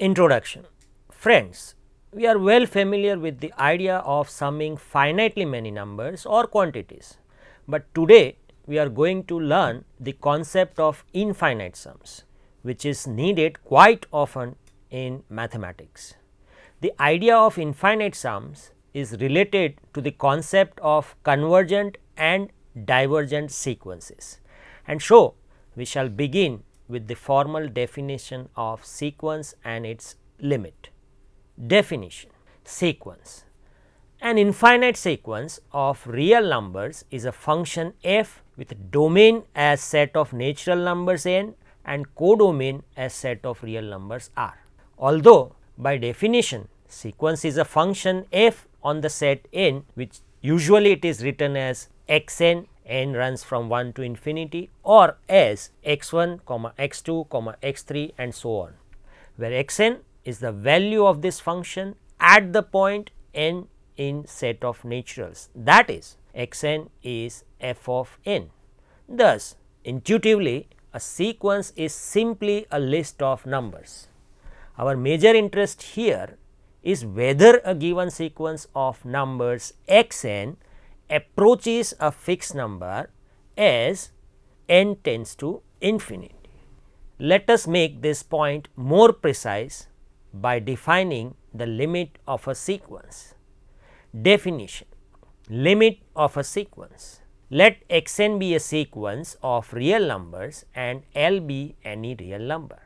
Introduction. Friends, we are well familiar with the idea of summing finitely many numbers or quantities, but today we are going to learn the concept of infinite sums, which is needed quite often in mathematics. The idea of infinite sums is related to the concept of convergent and divergent sequences, and so we shall begin with the formal definition of sequence and its limit. Definition: sequence. An infinite sequence of real numbers is a function f with domain as set of natural numbers n and codomain as set of real numbers r. Although by definition sequence is a function f on the set n, which usually it is written as xn, n runs from 1 to infinity, or as x1, x2, x3 and so on, where xn is the value of this function at the point n in set of naturals, that is xn is f of n. Thus, intuitively a sequence is simply a list of numbers. Our major interest here is whether a given sequence of numbers xn approaches a fixed number as n tends to infinity. Let us make this point more precise by defining the limit of a sequence. Definition: limit of a sequence. Let xn be a sequence of real numbers and L be any real number.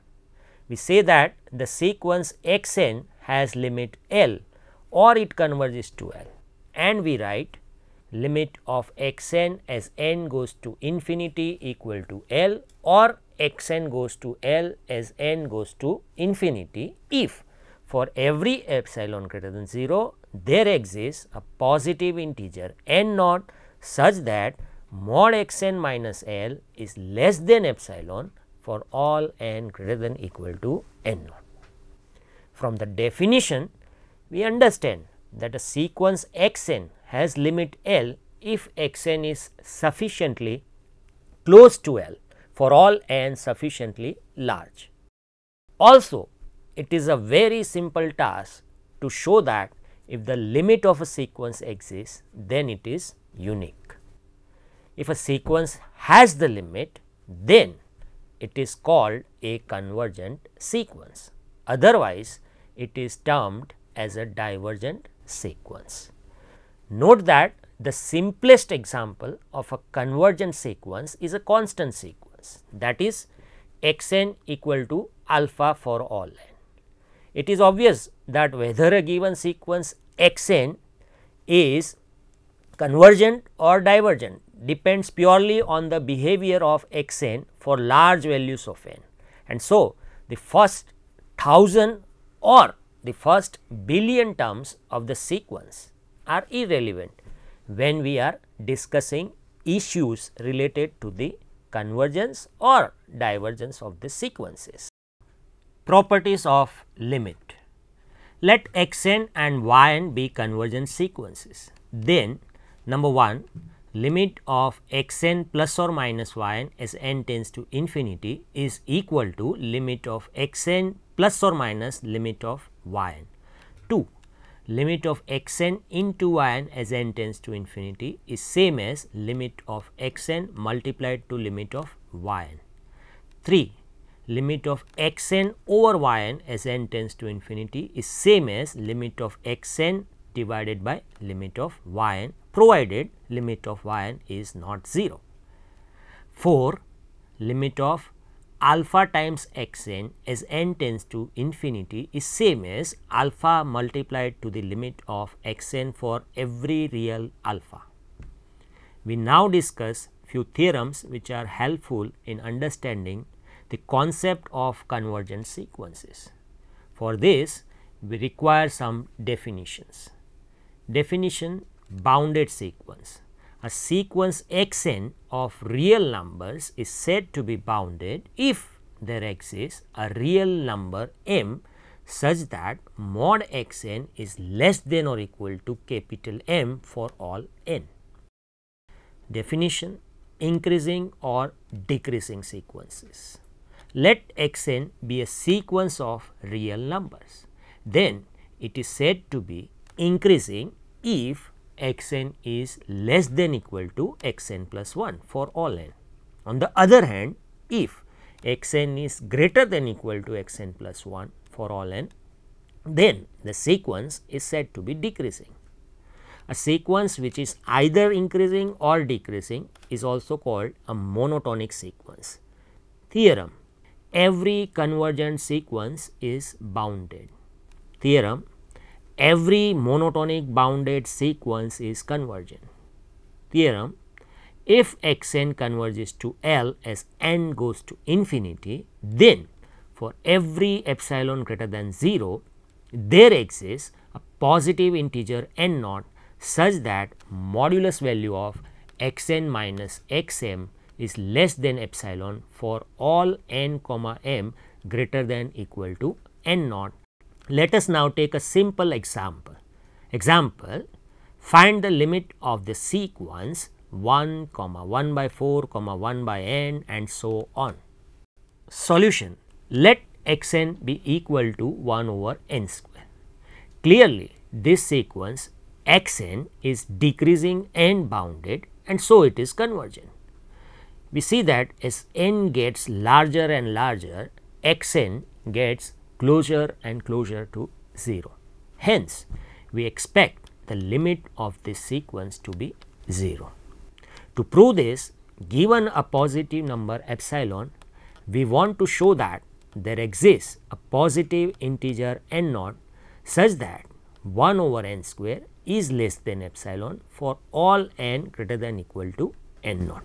We say that the sequence xn has limit L or it converges to L, and we write limit of xn as n goes to infinity equal to L, or xn goes to L as n goes to infinity if for every epsilon greater than 0 there exists a positive integer n naught such that mod xn minus L is less than epsilon for all n greater than equal to n naught. From the definition we understand that a sequence xn has limit L if xn is sufficiently close to L for all n sufficiently large. Also, it is a very simple task to show that if the limit of a sequence exists, then it is unique. If a sequence has the limit, then it is called a convergent sequence. Otherwise, it is termed as a divergent sequence. Note that the simplest example of a convergent sequence is a constant sequence, that is xn equal to alpha for all n. It is obvious that whether a given sequence xn is convergent or divergent depends purely on the behavior of xn for large values of n, and so the first 1000 or the first billion terms of the sequence are irrelevant when we are discussing issues related to the convergence or divergence of the sequences. Properties of limit. Let xn and yn be convergent sequences. Then number 1, limit of xn plus or minus yn as n tends to infinity is equal to limit of xn plus or minus limit of yn. 2, limit of xn into yn as n tends to infinity is same as limit of xn multiplied to limit of yn. 3, limit of xn over yn as n tends to infinity is same as limit of xn divided by limit of yn, provided limit of yn is not 0. 4, limit of alpha times xn as n tends to infinity is same as alpha multiplied to the limit of xn for every real alpha. We now discuss few theorems which are helpful in understanding the concept of convergent sequences. For this we require some definitions. Definition: bounded sequence. A sequence xn of real numbers is said to be bounded if there exists a real number m such that mod xn is less than or equal to capital M for all n. Definition: increasing or decreasing sequences. let x n be a sequence of real numbers. Then it is said to be increasing if x n is less than equal to x n plus 1 for all n. On the other hand, if x n is greater than equal to x n plus 1 for all n, then the sequence is said to be decreasing. A sequence which is either increasing or decreasing is also called a monotonic sequence. Theorem: every convergent sequence is bounded. Theorem: every monotonic bounded sequence is convergent. Theorem: if x n converges to L as n goes to infinity, then for every epsilon greater than 0, there exists a positive integer n naught such that modulus value of x n minus x m is less than epsilon for all n comma m greater than equal to n naught. Let us now take a simple example. Example: find the limit of the sequence 1 comma 1 by 4 comma 1 by n and so on. Solution: let x n be equal to 1 over n square. Clearly, this sequence x n is decreasing and bounded, and so it is convergent. We see that as n gets larger and larger, x n gets closer and closer to 0. Hence, we expect the limit of this sequence to be 0. To prove this, given a positive number epsilon, we want to show that there exists a positive integer n naught such that 1 over n square is less than epsilon for all n greater than equal to n naught.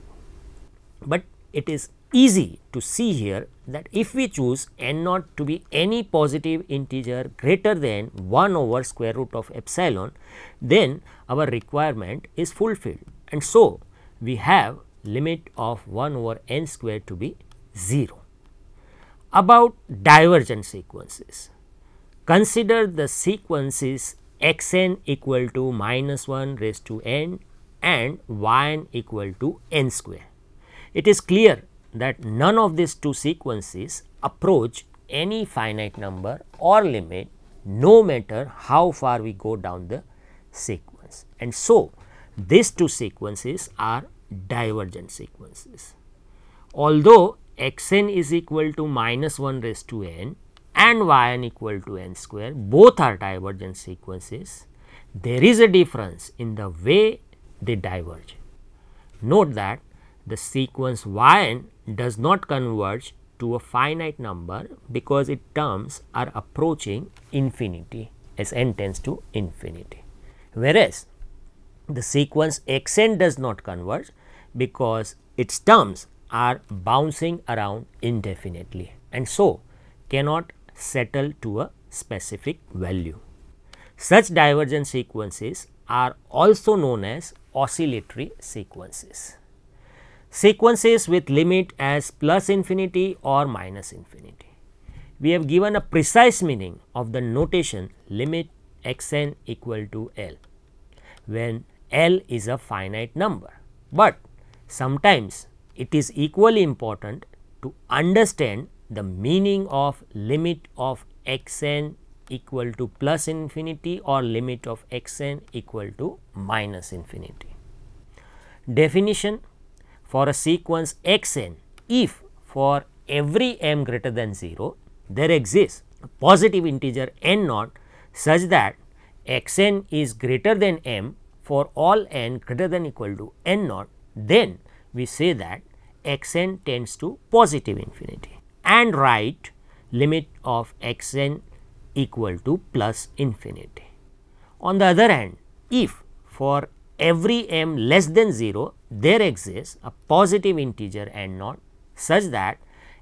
But it is easy to see here that if we choose n naught to be any positive integer greater than 1 over square root of epsilon, then our requirement is fulfilled, and so we have limit of 1 over n square to be 0. About divergent sequences, consider the sequences x n equal to minus 1 raised to n and y n equal to n square. It is clear that none of these two sequences approach any finite number or limit, no matter how far we go down the sequence, and so these two sequences are divergent sequences. Although x n is equal to minus 1 raised to n and y n equal to n square, both are divergent sequences, there is a difference in the way they diverge. Note that the sequence y n does not converge to a finite number because its terms are approaching infinity as n tends to infinity, whereas the sequence x n does not converge because its terms are bouncing around indefinitely, and so cannot settle to a specific value. Such divergent sequences are also known as oscillatory sequences. Sequences with limit as plus infinity or minus infinity. We have given a precise meaning of the notation limit x n equal to L when L is a finite number, but sometimes it is equally important to understand the meaning of limit of x n equal to plus infinity or limit of x n equal to minus infinity. Definition: for a sequence x n, if for every m greater than 0, there exists a positive integer n naught such that x n is greater than m for all n greater than equal to n naught, then we say that x n tends to positive infinity, and write limit of x n equal to plus infinity. On the other hand, if for every m less than 0, there exists a positive integer n naught such that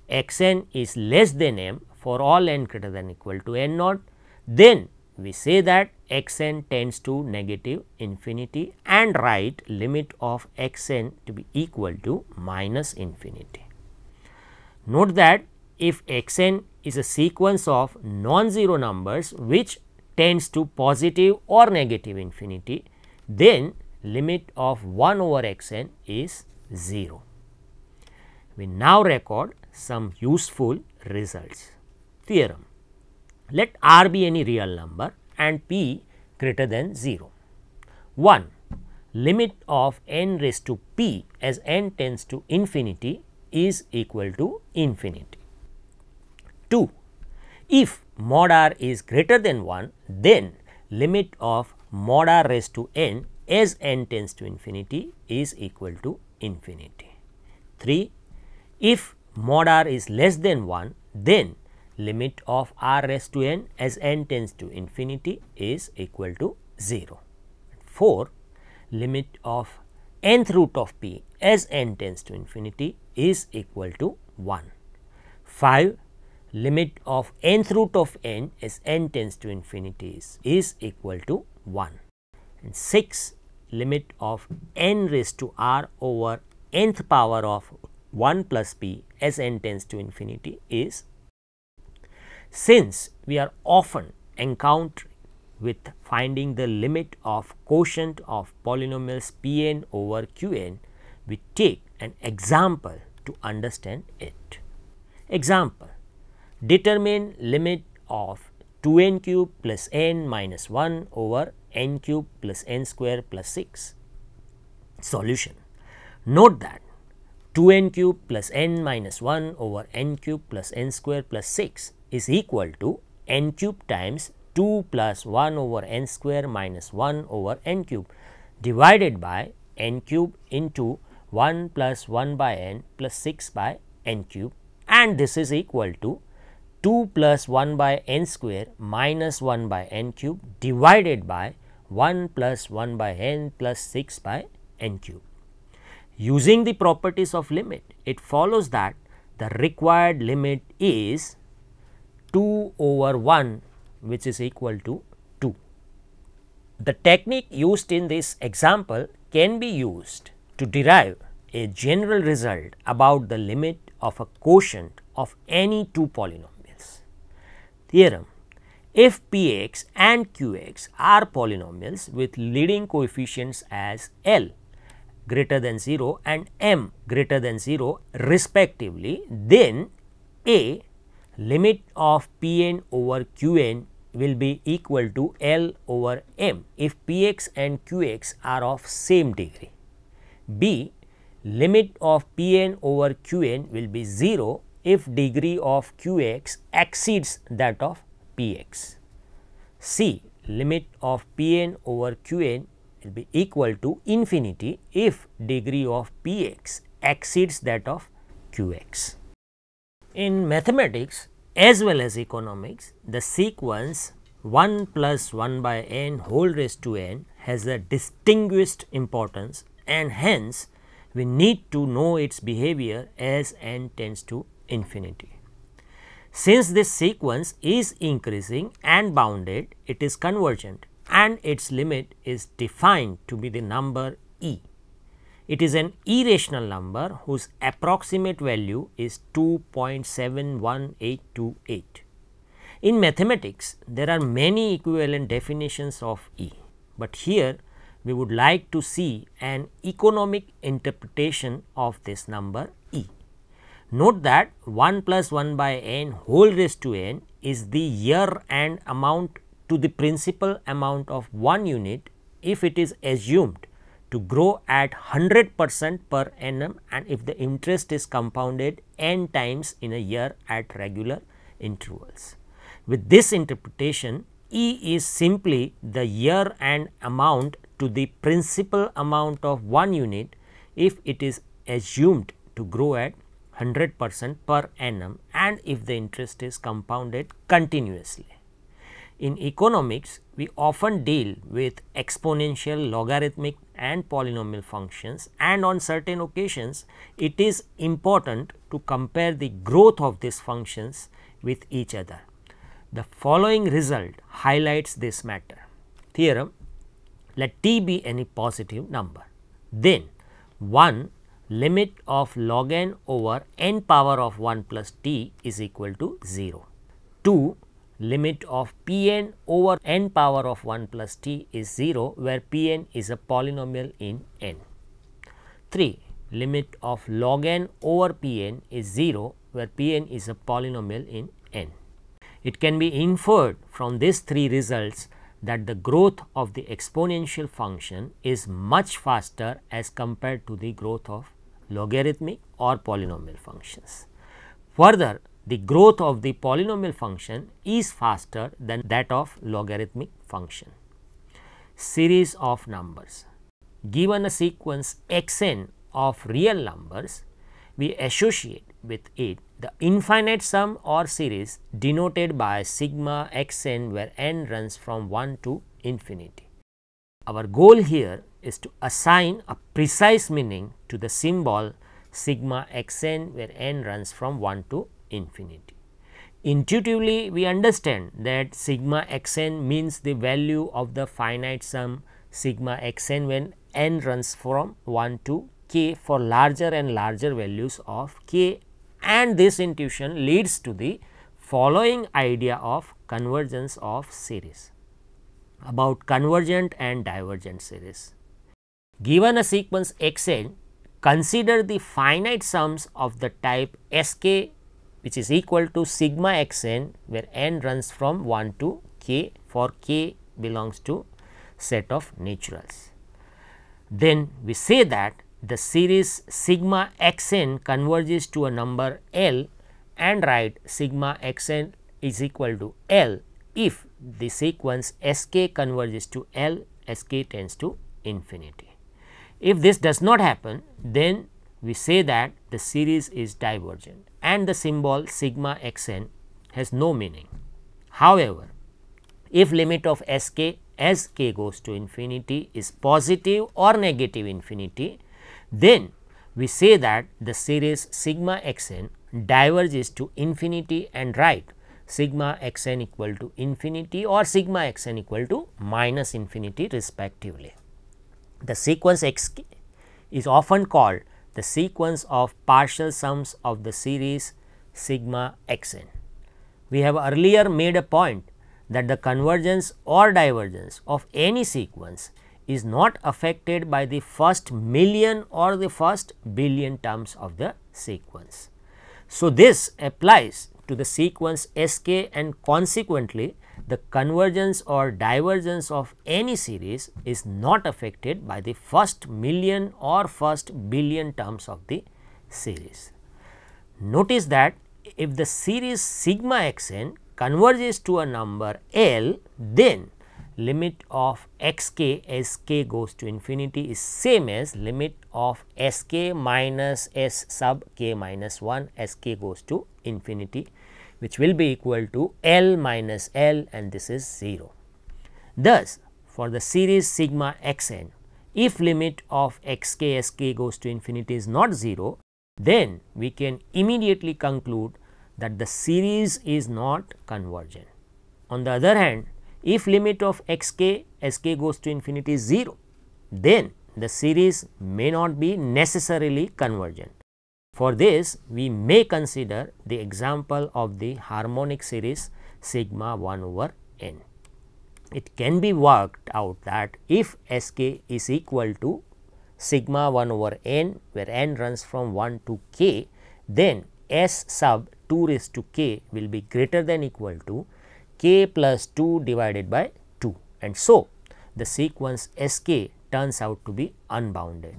x n is less than m for all n greater than equal to n naught, then we say that x n tends to negative infinity and write limit of x n to be equal to minus infinity. Note that if x n is a sequence of non-zero numbers which tends to positive or negative infinity, then limit of 1 over x n is 0. We now record some useful results. Theorem: let R be any real number and P greater than 0. 1. Limit of n raised to P as n tends to infinity is equal to infinity. 2. If mod R is greater than 1, then limit of mod R raised to n as n tends to infinity is equal to infinity. 3. If mod R is less than 1, then limit of R raised to n as n tends to infinity is equal to 0. 4. Limit of nth root of P as n tends to infinity is equal to 1. 5. Limit of nth root of n as n tends to infinity is equal to 1. And 6. Limit of n raised to R over nth power of 1 plus P as n tends to infinity is. Since we are often encountering with finding the limit of quotient of polynomials Pn over Qn, we take an example to understand it. Example: determine limit of 2n cube plus n minus 1 over n cube plus n square plus 6. Solution: note that 2n cube plus n minus 1 over n cube plus n square plus 6 is equal to n cube times 2 plus 1 over n square minus 1 over n cube divided by n cube into 1 plus 1 by n plus 6 by n cube, and this is equal to 2 plus 1 by n square minus 1 by n cube divided by 1 plus 1 by n plus 6 by n cube. Using the properties of limit, it follows that the required limit is 2 over 1, which is equal to 2. The technique used in this example can be used to derive a general result about the limit of a quotient of any two polynomials. Theorem: if Px and Qx are polynomials with leading coefficients as L greater than 0 and m greater than 0 respectively, then A limit of Pn over Qn will be equal to L over m if Px and Qx are of same degree. B limit of Pn over Qn will be 0 if degree of Qx exceeds that of Px. C limit of Pn over Qn will be equal to infinity if degree of Px exceeds that of Qx. In mathematics as well as economics, the sequence 1 plus 1 by n whole raised to n has a distinguished importance, and hence we need to know its behavior as n tends to infinity. Since this sequence is increasing and bounded, it is convergent and its limit is defined to be the number e. It is an irrational number whose approximate value is 2.71828. In mathematics, there are many equivalent definitions of e, but here we would like to see an economic interpretation of this number e. Note that 1 plus 1 by n whole raised to n is the year and amount to the principal amount of 1 unit if it is assumed to grow at 100% per annum and if the interest is compounded n times in a year at regular intervals. With this interpretation, E is simply the year and amount to the principal amount of 1 unit if it is assumed to grow at 100% per annum and if the interest is compounded continuously. In economics, we often deal with exponential, logarithmic and polynomial functions, and on certain occasions it is important to compare the growth of these functions with each other. The following result highlights this matter. Theorem: let t be any positive number, then 1 limit of log n over n power of 1 plus t is equal to 0. 2 limit of Pn over n power of 1 plus t is 0, where Pn is a polynomial in n. 3 limit of log n over p n is 0, where p n is a polynomial in n. It can be inferred from these three results that the growth of the exponential function is much faster as compared to the growth of logarithmic or polynomial functions. Further, the growth of the polynomial function is faster than that of logarithmic function. Series of numbers. Given a sequence x n of real numbers, we associate with it the infinite sum or series denoted by sigma x n, where n runs from 1 to infinity. Our goal here is to assign a precise meaning to the symbol sigma x n, where n runs from 1 to infinity. Intuitively, we understand that sigma x n means the value of the finite sum sigma x n when n runs from 1 to k for larger and larger values of k, and this intuition leads to the following idea of convergence of series. About convergent and divergent series. Given a sequence x n, consider the finite sums of the type S k, which is equal to sigma x n, where n runs from 1 to k for k belongs to set of naturals. Then we say that the series sigma x n converges to a number L, and write sigma x n is equal to L if the sequence S k converges to L, S k tends to infinity. If this does not happen, then we say that the series is divergent and the symbol sigma x n has no meaning. However, if limit of S k as k goes to infinity is positive or negative infinity, then we say that the series sigma x n diverges to infinity, and write sigma x n equal to infinity or sigma x n equal to minus infinity respectively. The sequence x k is often called the sequence of partial sums of the series sigma x n. We have earlier made a point that the convergence or divergence of any sequence is not affected by the first million or the first billion terms of the sequence. So, this applies to the sequence S k, and consequently the convergence or divergence of any series is not affected by the first million or first billion terms of the series. Notice that if the series sigma x n converges to a number L, then limit of x k as k goes to infinity is same as limit of S k minus S sub k minus 1 as k goes to infinity, which will be equal to L minus L, and this is 0. Thus, for the series sigma x n, if limit of x k as k goes to infinity is not 0, then we can immediately conclude that the series is not convergent. On the other hand, if limit of x k as k goes to infinity is 0, then the series may not be necessarily convergent. For this, we may consider the example of the harmonic series sigma 1 over n. It can be worked out that if S k is equal to sigma 1 over n, where n runs from 1 to k, then S sub 2 raised to k will be greater than equal to k plus 2 divided by 2, and so the sequence S k turns out to be unbounded.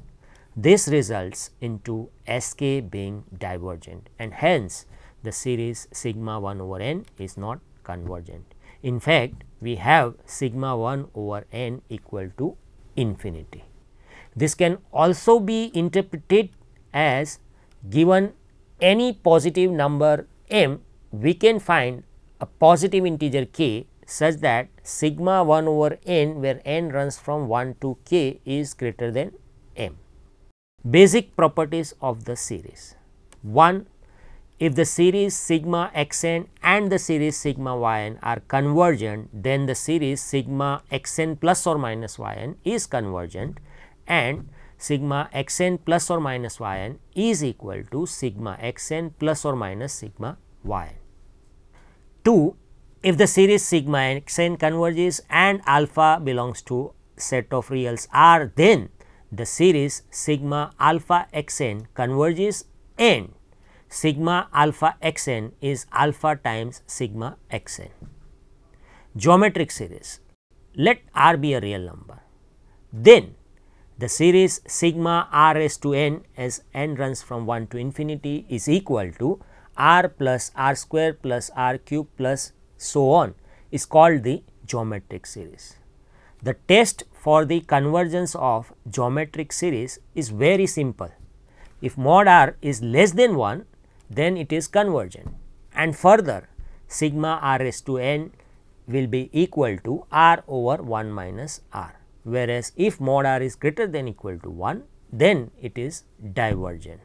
This results into S k being divergent, and hence the series sigma 1 over n is not convergent. In fact, we have sigma 1 over n equal to infinity. This can also be interpreted as, given any positive number m, we can find a positive integer k such that sigma 1 over n, where n runs from 1 to k, is greater than m. Basic properties of the series. 1. If the series sigma x n and the series sigma y n are convergent, then the series sigma x n plus or minus y n is convergent, and sigma x n plus or minus y n is equal to sigma x n plus or minus sigma y n. 2. If the series sigma x n converges and alpha belongs to set of reals R, then the series sigma alpha xn converges and sigma alpha xn is alpha times sigma xn. Geometric series, let R be a real number, then the series sigma r raised to n as n runs from 1 to infinity is equal to r plus r square plus r cube plus so on is called the geometric series. The test for the convergence of geometric series is very simple. If mod r is less than 1, then it is convergent, and further sigma r raised to n will be equal to r over 1 minus r, whereas if mod r is greater than equal to 1, then it is divergent.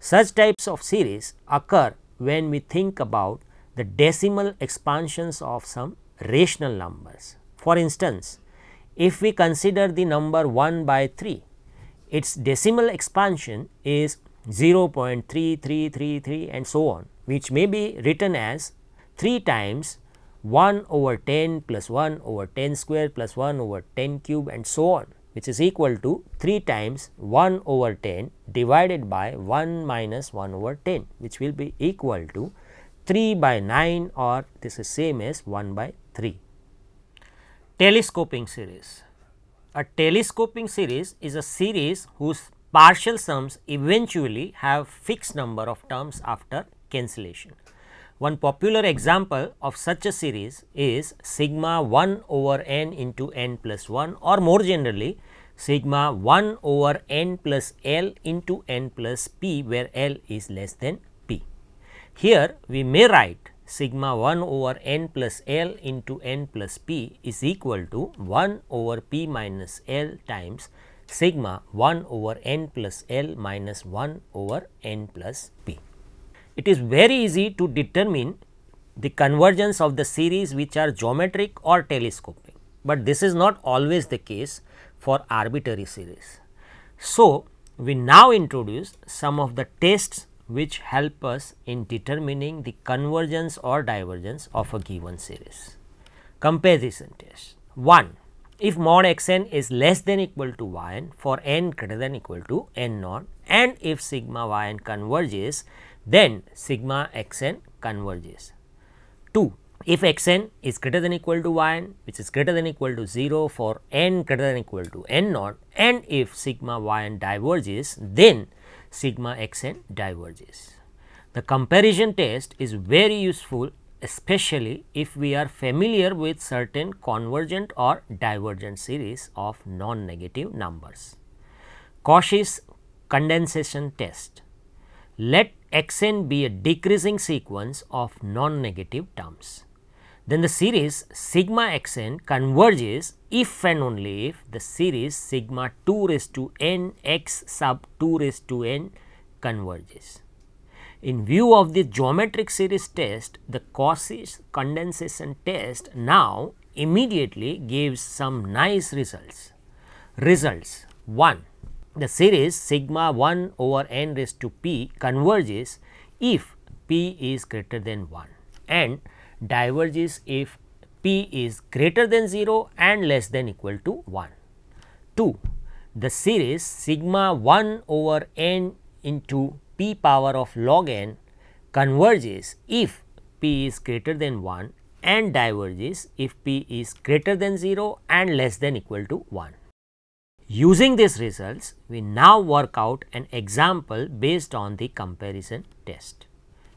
Such types of series occur when we think about the decimal expansions of some rational numbers. For instance, if we consider the number 1 by 3, its decimal expansion is 0.3333 and so on, which may be written as 3 times 1 over 10 plus 1 over 10 square plus 1 over 10 cube and so on, which is equal to 3 times 1 over 10 divided by 1 minus 1 over 10, which will be equal to 3 by 9, or this is same as 1 by 3. Telescoping series. A telescoping series is a series whose partial sums eventually have fixed number of terms after cancellation. One popular example of such a series is sigma 1 over n into n plus 1, or more generally sigma 1 over n plus l into n plus p, where l is less than p. Here we may write sigma 1 over n plus l into n plus p is equal to 1 over p minus l times sigma 1 over n plus l minus 1 over n plus p. It is very easy to determine the convergence of the series which are geometric or telescoping, but this is not always the case for arbitrary series. So, we now introduce some of the tests which help us in determining the convergence or divergence of a given series. Comparison test. 1. If mod xn is less than equal to yn for n greater than equal to n naught, and if sigma yn converges, then sigma xn converges. 2. If xn is greater than equal to yn, which is greater than equal to 0 for n greater than equal to n naught, and if sigma yn diverges, then sigma xn diverges. The comparison test is very useful, especially if we are familiar with certain convergent or divergent series of non-negative numbers. Cauchy's condensation test. Let xn be a decreasing sequence of non-negative terms. Then the series sigma xn converges if and only if the series sigma 2 raised to n x sub 2 raised to n converges. In view of the geometric series test, the Cauchy's condensation test now immediately gives some nice results. Results 1. The series sigma 1 over n raised to p converges if p is greater than 1 and diverges if p is greater than 0 and less than equal to 1. 2. The series sigma 1 over n into p power of log n converges if p is greater than 1 and diverges if p is greater than 0 and less than equal to 1. Using these results, we now work out an example based on the comparison test.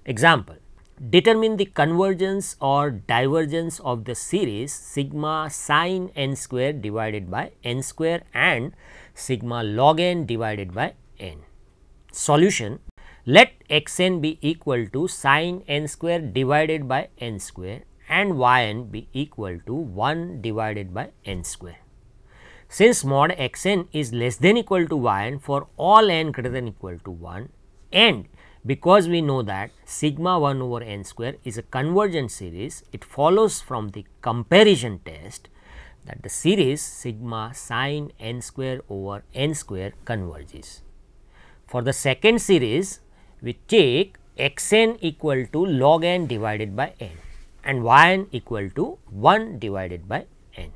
Example: determine the convergence or divergence of the series sigma sin n square divided by n square and sigma log n divided by n. Solution: let xn be equal to sin n square divided by n square and yn be equal to 1 divided by n square. Since mod xn is less than equal to yn for all n greater than equal to 1, and because we know that sigma 1 over n square is a convergent series, it follows from the comparison test that the series sigma sin n square over n square converges. For the second series, we take xn equal to log n divided by n and yn equal to 1 divided by n.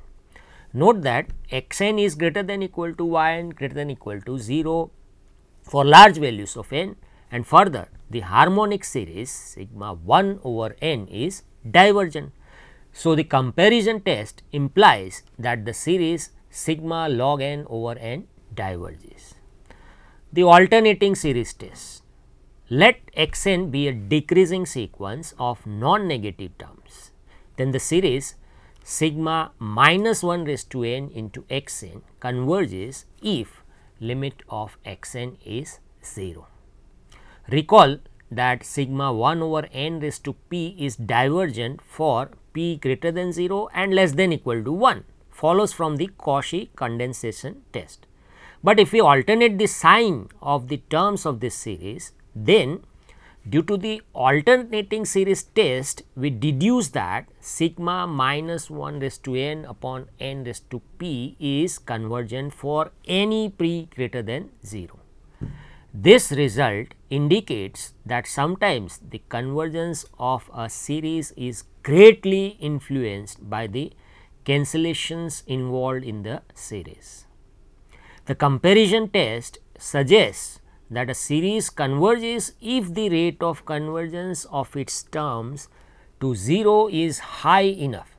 Note that x n is greater than equal to 1, greater than equal to 0 for large values of n, and further the harmonic series sigma 1 over n is divergent. So, the comparison test implies that the series sigma log n over n diverges. The alternating series test. Let x n be a decreasing sequence of non-negative terms, then the series sigma minus 1 raised to n into x n converges if limit of x n is 0. Recall that sigma 1 over n raised to p is divergent for p greater than 0 and less than equal to 1, follows from the Cauchy condensation test. But if we alternate the sign of the terms of this series, then due to the alternating series test, we deduce that sigma minus 1 raised to n upon n raised to p is convergent for any p greater than 0. This result indicates that sometimes the convergence of a series is greatly influenced by the cancellations involved in the series. The comparison test suggests that a series converges if the rate of convergence of its terms to 0 is high enough,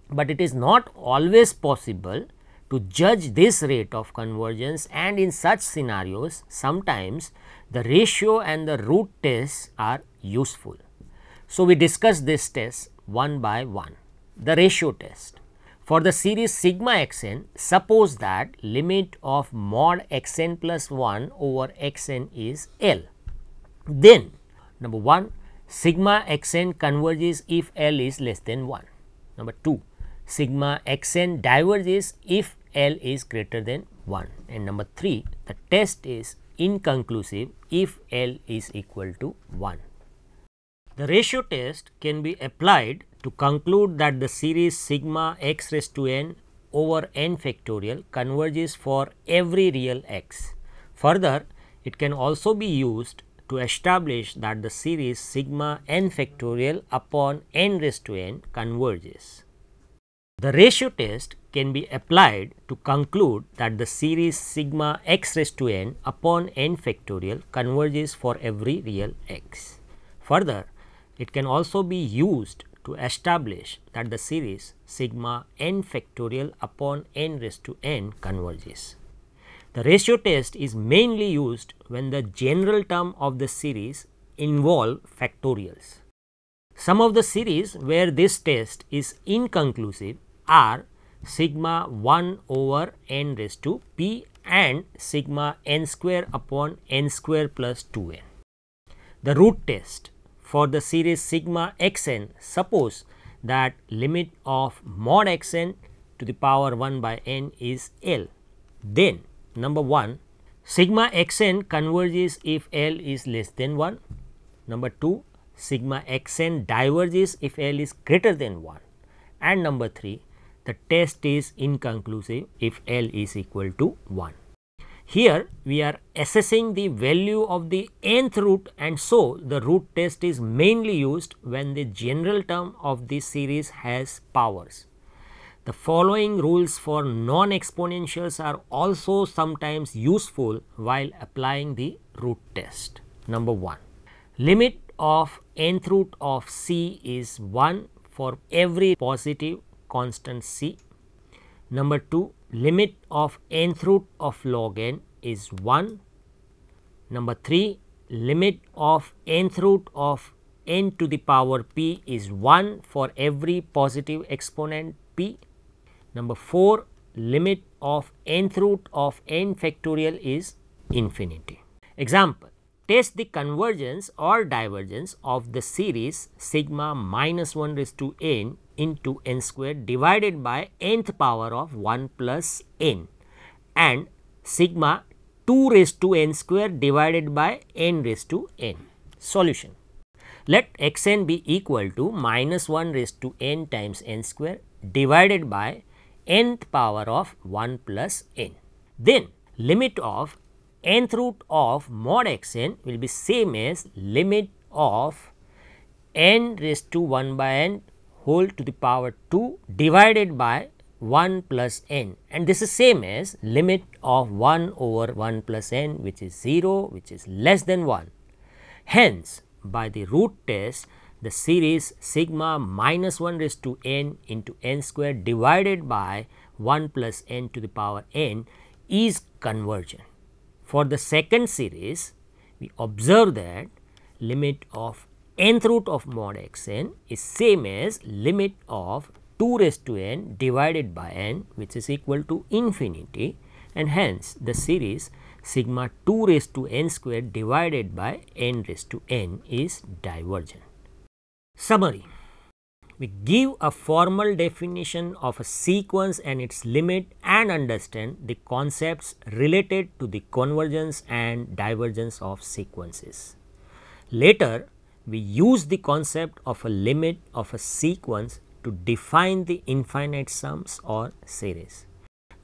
but it is not always possible to judge this rate of convergence, and in such scenarios sometimes the ratio and the root tests are useful. So, we discuss this test one by one. The ratio test. For the series sigma x n, suppose that limit of mod x n plus 1 over x n is L. Then number 1, sigma x n converges if L is less than 1. Number 2, sigma x n diverges if L is greater than 1, and number 3, the test is inconclusive if L is equal to 1. The ratio test can be applied to conclude that the series sigma x raised to n over n factorial converges for every real x. Further, it can also be used to establish that the series sigma n factorial upon n raised to n converges. The ratio test can be applied to conclude that the series sigma x raised to n upon n factorial converges for every real x. Further, it can also be used to establish that the series sigma n factorial upon n raised to n converges. The ratio test is mainly used when the general term of the series involve factorials. Some of the series where this test is inconclusive are sigma 1 over n raised to p and sigma n square upon n square plus 2n. The root test. For the series sigma x n, suppose that limit of mod x n to the power 1 by n is L. Then number 1, sigma x n converges if L is less than 1. Number 2, sigma x n diverges if L is greater than 1. And number 3, the test is inconclusive if L is equal to 1. Here we are assessing the value of the nth root, and so the root test is mainly used when the general term of this series has powers. The following rules for non-exponentials are also sometimes useful while applying the root test. Number 1, limit of nth root of c is 1 for every positive constant c. Number 2, limit of nth root of log n is 1. Number 3, limit of nth root of n to the power p is 1 for every positive exponent p. Number 4, limit of nth root of n factorial is infinity. Example, test the convergence or divergence of the series sigma minus 1 raised to n into n square divided by nth power of 1 plus n and sigma 2 raised to n square divided by n raised to n. Solution. Let x n be equal to minus 1 raised to n times n square divided by nth power of 1 plus n. Then limit of nth root of mod x n will be same as limit of n raised to 1 by n whole to the power 2 divided by 1 plus n, and this is same as limit of 1 over 1 plus n, which is 0, which is less than 1. Hence, by the root test, the series sigma minus 1 raised to n into n square divided by 1 plus n to the power n is convergent. For the second series, we observe that limit of nth root of mod x n is same as limit of 2 raised to n divided by n, which is equal to infinity, and hence the series sigma 2 raised to n square divided by n raised to n is divergent. Summary: we give a formal definition of a sequence and its limit and understand the concepts related to the convergence and divergence of sequences. Later, we use the concept of a limit of a sequence to define the infinite sums or series.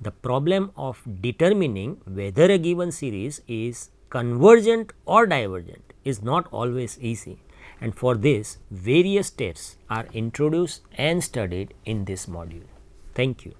The problem of determining whether a given series is convergent or divergent is not always easy, and for this various steps are introduced and studied in this module. Thank you.